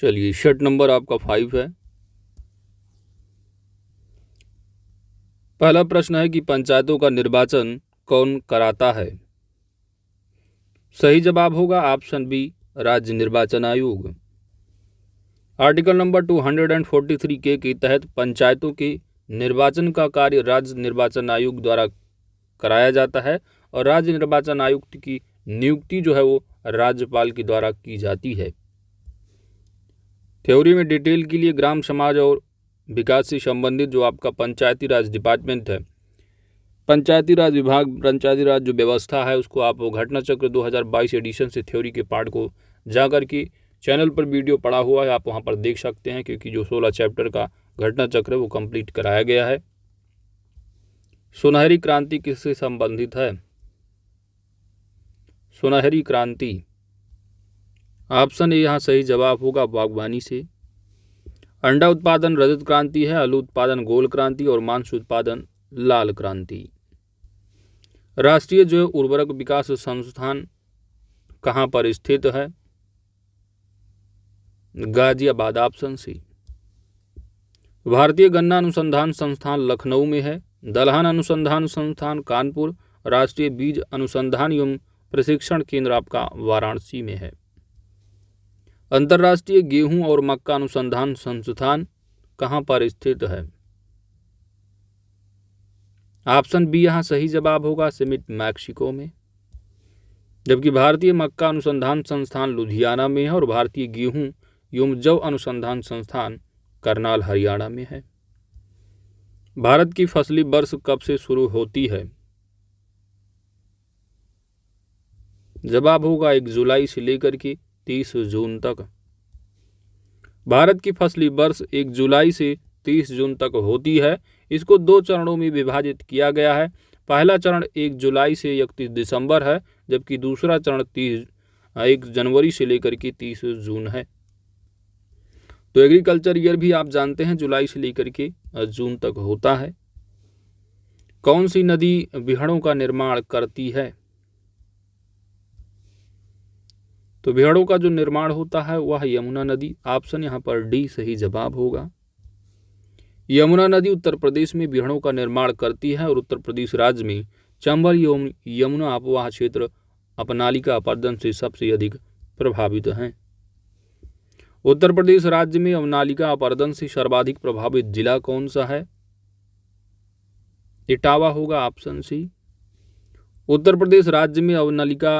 चलिए, shirt number आपका 5 है। पहला प्रश्न है कि पंचायतों का निर्वाचन कौन कराता है? सही जवाब होगा ऑप्शन बी, राज्य निर्वाचन आयोग। आर्टिकल नंबर 243 के तहत पंचायतों के निर्वाचन का कार्य राज्य निर्वाचन आयोग द्वारा कराया जाता है और राज्य निर्वाचन आयुक्त की नियुक्ति जो है वो राज्यपाल के द्वारा की जाती है। थ्योरी में डिटेल के लिए ग्राम समाज और विकास से संबंधित जो आपका पंचायती राज डिपार्टमेंट है, पंचायती राज विभाग, पंचायती राज जो व्यवस्था है उसको आप घटना चक्र 2022 एडिशन से थ्योरी के पार्ट को जाकर के चैनल पर वीडियो पड़ा हुआ है, आप वहां पर देख सकते हैं, क्योंकि जो 16 चैप्टर का घटना चक्र है वो कंप्लीट कराया गया है। सुनहरी क्रांति किससे संबंधित है? सुनहरी क्रांति ऑप्शन ए यहाँ सही जवाब होगा, बागवानी से। अंडा उत्पादन रजत क्रांति है, आलू उत्पादन गोल क्रांति और मांस उत्पादन लाल क्रांति। राष्ट्रीय जैव उर्वरक विकास संस्थान कहाँ पर स्थित है? Ghaziabad option C. भारतीय गन्ना अनुसंधान संस्थान लखनऊ में है, दलहन अनुसंधान संस्थान कानपुर, राष्ट्रीय बीज अनुसंधान एवं प्रशिक्षण केंद्र आपका वाराणसी में है। अंतर्राष्ट्रीय गेहूं और मक्का अनुसंधान संस्थान कहाँ पर स्थित है? ऑप्शन बी यहाँ सही जवाब होगा, सिमिट मैक्सिको में। जबकि भारतीय मक्का अनुसंधान संस्थान लुधियाना में है और भारतीय गेहूं एवं जौ अनुसंधान संस्थान करनाल हरियाणा में है। भारत की फसली वर्ष कब से शुरू होती है? जवाब होगा 1 जुलाई से लेकर के 30 जून तक। भारत की फसली वर्ष 1 जुलाई से 30 जून तक होती है। इसको 2 चरणों में विभाजित किया गया है। पहला चरण 1 जुलाई से 31 दिसंबर है, जबकि दूसरा चरण 1 जनवरी से लेकर के 30 जून है। तो एग्रीकल्चर ईयर भी आप जानते हैं जुलाई से लेकर के जून तक होता है। कौन सी नदी बिहड़ों का निर्माण करती है? तो बिहड़ों का जो निर्माण होता है वह यमुना नदी, ऑप्शन यहाँ पर डी सही जवाब होगा। यमुना नदी उत्तर प्रदेश में बिहड़ों का निर्माण करती है और उत्तर प्रदेश राज्य में चंबल एवं यमुना अपवाह क्षेत्र अपनालिका अपर्दन से सबसे अधिक प्रभावित हैं। उत्तर प्रदेश राज्य में अवनालिका अपर्दन से सर्वाधिक प्रभावित जिला कौन सा है? इटावा होगा, ऑप्शन सी। उत्तर प्रदेश राज्य में अवनालिका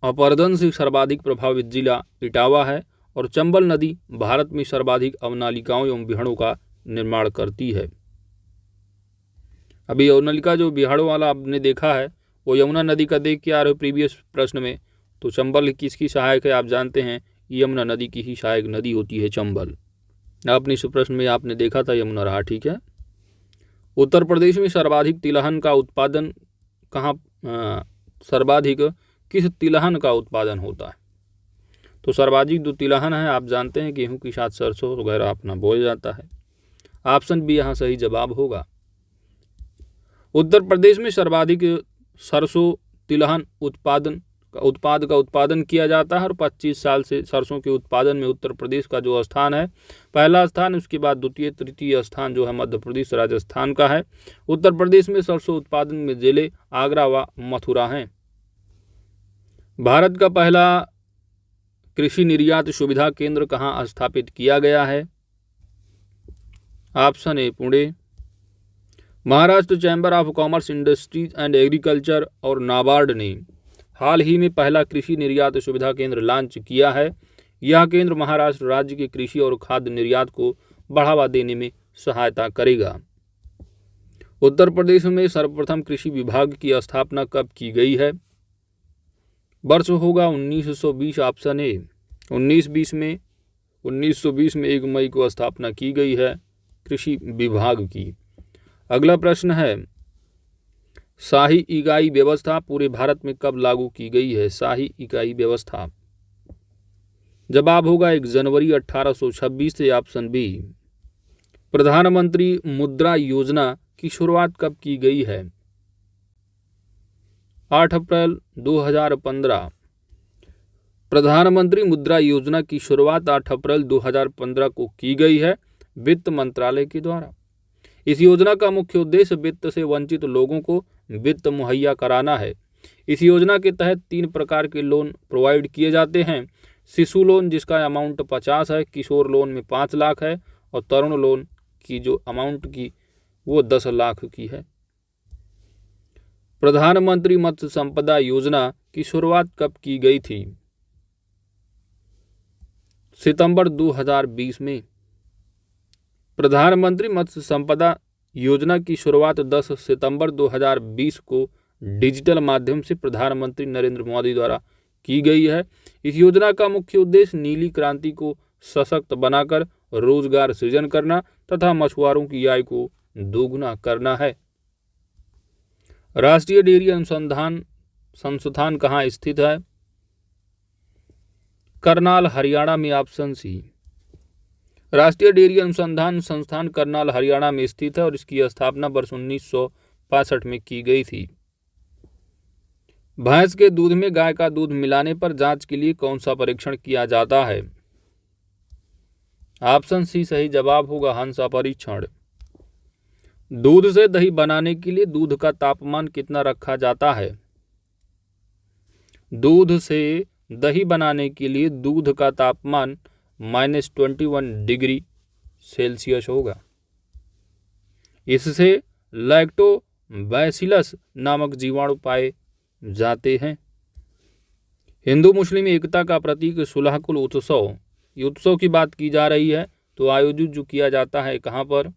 अपर्दन से सर्वाधिक प्रभावित जिला इटावा है और चंबल नदी भारत में सर्वाधिक अवनालिकाओं एवं बिहड़ों का निर्माण करती है। अभी अवनालिका जो बिहाड़ों वाला आपने देखा है वो यमुना नदी का देख के आ रहे हो प्रीवियस प्रश्न में, तो चंबल किसकी सहायक है? आप जानते हैं यमुना नदी की ही सहायक नदी होती है चंबल। आपने इस प्रश्न में आपने देखा था यमुना रहा, ठीक है। उत्तर प्रदेश में सर्वाधिक तिलहन का उत्पादन कहाँ, सर्वाधिक किस तिलहन का उत्पादन होता है? तो सर्वाधिक जो तिलहन है आप जानते हैं गेहूं के साथ सरसों वगैरह अपना बोया जाता है। ऑप्शन बी यहाँ सही जवाब होगा। उत्तर प्रदेश में सर्वाधिक सरसों तिलहन उत्पाद का उत्पादन किया जाता है और 25 साल से सरसों के उत्पादन में उत्तर प्रदेश का जो स्थान है पहला स्थान, उसके बाद द्वितीय तृतीय स्थान जो है मध्य प्रदेश राजस्थान का है। उत्तर प्रदेश में सरसों उत्पादन में जिले आगरा व मथुरा हैं। भारत का पहला कृषि निर्यात सुविधा केंद्र कहाँ स्थापित किया गया है? Option A Pune. Maharashtra chamber of commerce, industries and agriculture और नाबार्ड ने हाल ही में पहला कृषि निर्यात सुविधा केंद्र लॉन्च किया है। यह केंद्र महाराष्ट्र राज्य के कृषि और खाद्य निर्यात को बढ़ावा देने में सहायता करेगा। उत्तर प्रदेश में सर्वप्रथम कृषि विभाग की स्थापना कब की गई है? वर्ष होगा 1920, ऑप्शन ए। 1920 में 1 मई को स्थापना की गई है कृषि विभाग की। अगला प्रश्न है, शाही इकाई व्यवस्था पूरे भारत में कब लागू की गई है? शाही इकाई व्यवस्था जवाब होगा 1 जनवरी 1826 से, ऑप्शन बी। प्रधानमंत्री मुद्रा योजना की शुरुआत कब की गई है? 8 अप्रैल 2015। प्रधानमंत्री मुद्रा योजना की शुरुआत 8 अप्रैल 2015 को की गई है वित्त मंत्रालय के द्वारा। इस योजना का मुख्य उद्देश्य वित्त से वंचित लोगों को वित्त मुहैया कराना है। इस योजना के तहत 3 प्रकार के लोन प्रोवाइड किए जाते हैं। शिशु लोन जिसका अमाउंट 50 है, किशोर लोन में 5 लाख है और तरुण लोन की जो अमाउंट की वो 10 लाख की है। प्रधानमंत्री मत्स्य संपदा योजना की शुरुआत कब की गई थी? सितंबर 2020 में। प्रधानमंत्री मत्स्य संपदा योजना की शुरुआत 10 सितंबर 2020 को डिजिटल माध्यम से प्रधानमंत्री नरेंद्र मोदी द्वारा की गई है। इस योजना का मुख्य उद्देश्य नीली क्रांति को सशक्त बनाकर रोजगार सृजन करना तथा मछुआरों की आय को दोगुना करना है। राष्ट्रीय डेयरी अनुसंधान संस्थान कहाँ स्थित है? करनाल, हरियाणा में, ऑप्शन सी। राष्ट्रीय डेयरी अनुसंधान संस्थान करनाल, हरियाणा में स्थित है और इसकी स्थापना वर्ष 1965 में की गई थी। भैंस के दूध में गाय का दूध मिलाने पर जांच के लिए कौन सा परीक्षण किया जाता है? ऑप्शन सी सही जवाब होगा, हंसा परीक्षण। दूध से दही बनाने के लिए दूध का तापमान कितना रखा जाता है? दूध से दही बनाने के लिए दूध का तापमान -21 डिग्री सेल्सियस होगा। इससे लैक्टोबैसिलस नामक जीवाणु पाए जाते हैं। हिंदू मुस्लिम एकता का प्रतीक सुलहकुल उत्सव, ये उत्सव की बात की जा रही है तो आयोजित जो किया जाता है कहाँ पर?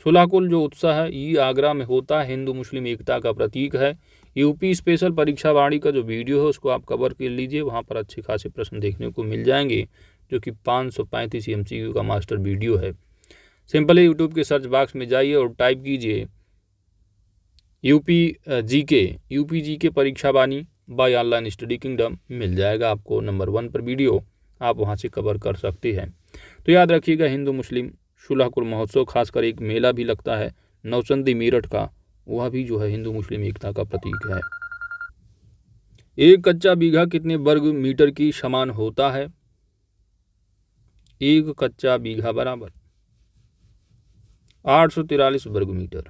सुलहकुल जो उत्सव है ये आगरा में होता है, हिंदू मुस्लिम एकता का प्रतीक है। यूपी स्पेशल परीक्षा वाणी का जो वीडियो है उसको आप कवर कर लीजिए, वहाँ पर अच्छे खासे प्रश्न देखने को मिल जाएंगे जो कि 535 MCQ का मास्टर वीडियो है। सिंपली यूट्यूब के सर्च बॉक्स में जाइए और टाइप कीजिए यूपी जीके परीक्षा वाणी बाय ऑनलाइन स्टडी किंगडम, मिल जाएगा आपको नंबर 1 पर वीडियो, आप वहाँ से कवर कर सकते हैं। तो याद रखिएगा हिंदू मुस्लिम सुलहकुल महोत्सव, खासकर एक मेला भी लगता है नौचंदी मेरठ का, वह भी जो है हिंदू मुस्लिम एकता का प्रतीक है। एक कच्चा बीघा कितने वर्ग मीटर की समान होता है? एक कच्चा बीघा बराबर 843 वर्ग मीटर।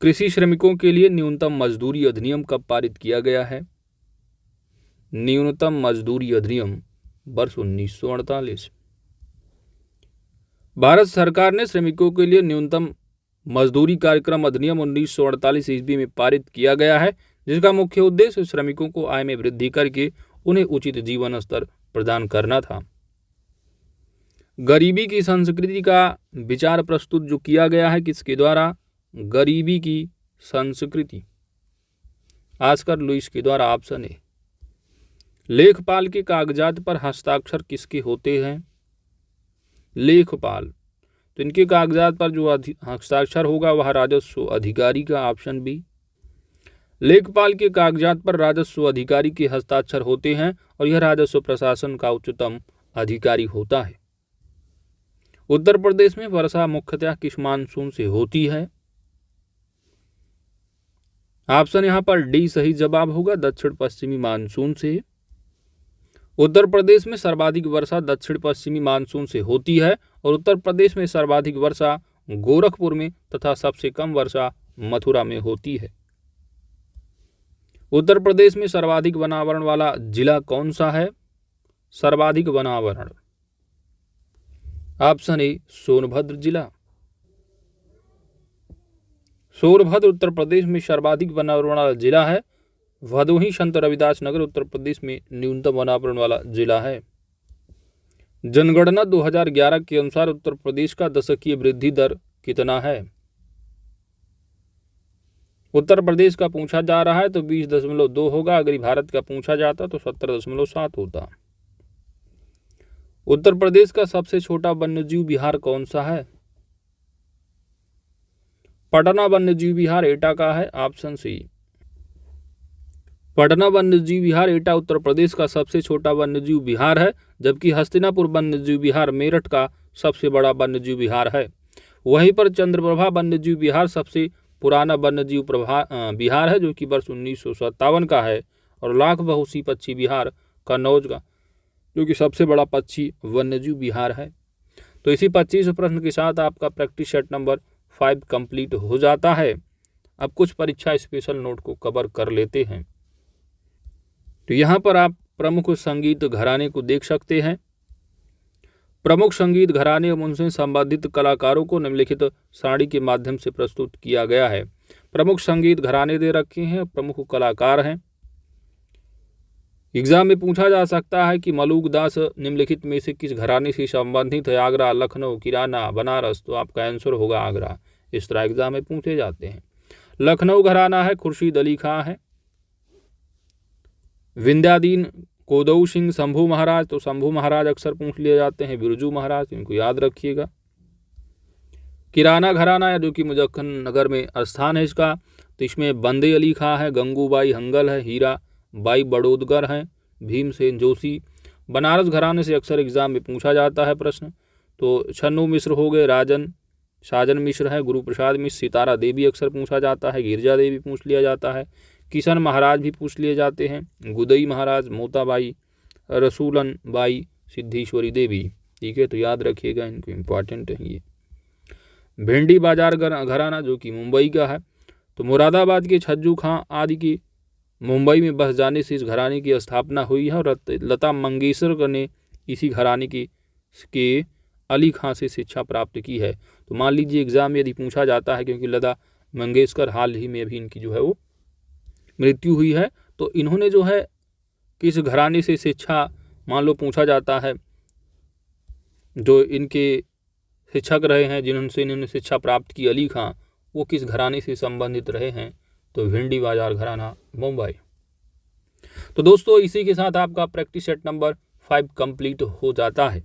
कृषि श्रमिकों के लिए न्यूनतम मजदूरी अधिनियम कब पारित किया गया है? न्यूनतम मजदूरी अधिनियम वर्ष 1948। भारत सरकार ने श्रमिकों के लिए न्यूनतम मजदूरी कार्यक्रम अधिनियम 1948 ईस्वी में पारित किया गया है, जिसका मुख्य उद्देश्य श्रमिकों को आय में वृद्धि करके उन्हें उचित जीवन स्तर प्रदान करना था। गरीबी की संस्कृति का विचार प्रस्तुत जो किया गया है किसके द्वारा? गरीबी की संस्कृति ऑस्कर लुईस के द्वारा, ऑप्शन ए। लेखपाल के कागजात पर हस्ताक्षर किसके होते हैं? लेखपाल, तो इनके कागजात पर जो हस्ताक्षर होगा वह राजस्व अधिकारी का, ऑप्शन बी। लेखपाल के कागजात पर राजस्व अधिकारी के हस्ताक्षर होते हैं और यह राजस्व प्रशासन का उच्चतम अधिकारी होता है। उत्तर प्रदेश में वर्षा मुख्यतः किस मानसून से होती है? ऑप्शन यहाँ पर डी सही जवाब होगा, दक्षिण पश्चिमी मानसून से। उत्तर प्रदेश में सर्वाधिक वर्षा दक्षिण पश्चिमी मानसून से होती है और उत्तर प्रदेश में सर्वाधिक वर्षा गोरखपुर में तथा सबसे कम वर्षा मथुरा में होती है। उत्तर प्रदेश में सर्वाधिक वनावरण वाला जिला कौन सा है? सर्वाधिक वनावरण, ऑप्शन ए सोनभद्र जिला। सोनभद्र उत्तर प्रदेश में सर्वाधिक वनावरण वाला जिला है। भदोही संत रविदास नगर उत्तर प्रदेश में न्यूनतम वनावरण वाला जिला है। जनगणना 2011 के अनुसार उत्तर प्रदेश का दशकीय वृद्धि दर कितना है? उत्तर प्रदेश का पूछा जा रहा है तो 20.2 होगा, अगर भारत का पूछा जाता तो 17.7 होता। उत्तर प्रदेश का सबसे छोटा वन्यजीव विहार कौन सा है? पटना वन्यजीव विहार एटा का है, ऑप्शन सी। पटना वन्यजीव विहार एटा उत्तर प्रदेश का सबसे छोटा वन्यजीव विहार है, जबकि हस्तिनापुर वन्यजीव विहार मेरठ का सबसे बड़ा वन्यजीव विहार है। वहीं पर चंद्रप्रभा वन्यजीव विहार सबसे पुराना वन्यजीव विहार है जो कि वर्ष 1957 का है, और लाख बहुसी पक्षी विहार कन्नौज का जो कि सबसे बड़ा पक्षी वन्यजीव विहार है। तो इसी 25 प्रश्न के साथ आपका प्रैक्टिस सेट नंबर 5 कंप्लीट हो जाता है। अब कुछ परीक्षा स्पेशल नोट को कवर कर लेते हैं। तो यहाँ पर आप प्रमुख संगीत घराने को देख सकते हैं। प्रमुख संगीत घराने एवं उनसे संबंधित कलाकारों को निम्नलिखित सारणी के माध्यम से प्रस्तुत किया गया है। प्रमुख संगीत घराने दे रखे हैं, प्रमुख कलाकार हैं। एग्जाम में पूछा जा सकता है कि मलूक दास निम्नलिखित में से किस घराने से संबंधित है? आगरा, लखनऊ, किराना, बनारस। तो आपका आंसर होगा आगरा। इस तरह एग्जाम में पूछे जाते हैं। लखनऊ घराना है, खुर्शीद अली खां है। विंध्यादीन कोदऊ सिंह, शंभू महाराज। तो शंभू महाराज अक्सर पूछ लिए जाते हैं। बिरजू महाराज, इनको याद रखिएगा। किराना घराना है जो कि मुजफ्फरनगर में स्थान है इसका। तो इसमें बंदे अली खां है, गंगूबाई हंगल है, हीरा बाई बड़ोदगर हैं, भीमसेन जोशी। बनारस घराने से अक्सर एग्जाम में पूछा जाता है प्रश्न। तो छन्नू मिश्र हो गए, साजन मिश्र है, गुरु प्रसाद मिश्र, सितारा देवी अक्सर पूछा जाता है, गिरजा देवी पूछ लिया जाता है, किशन महाराज भी पूछ लिए जाते हैं, गुदई महाराज, मोताबाई, रसूलन बाई, सिद्धेश्वरी देवी। ठीक है, तो याद रखिएगा, इनको इम्पॉर्टेंट है ये। भिंडी बाजार घराना जो कि मुंबई का है। तो मुरादाबाद के छज्जू खां आदि की मुंबई में बस जाने से इस घराने की स्थापना हुई है, और लता मंगेशकर ने इसी घराने के अली खां से शिक्षा प्राप्त की है। तो मान लीजिए एग्जाम में यदि पूछा जाता है, क्योंकि लता मंगेशकर हाल ही में अभी इनकी जो है वो मृत्यु हुई है, तो इन्होंने जो है किस घराने से शिक्षा, मान लो पूछा जाता है, जो इनके शिक्षक रहे हैं जिनसे इन्होंने शिक्षा प्राप्त की अली खां, वो किस घराने से संबंधित रहे हैं? तो भिंडी बाजार घराना, मुंबई। तो दोस्तों इसी के साथ आपका प्रैक्टिस सेट नंबर 5 कंप्लीट हो जाता है।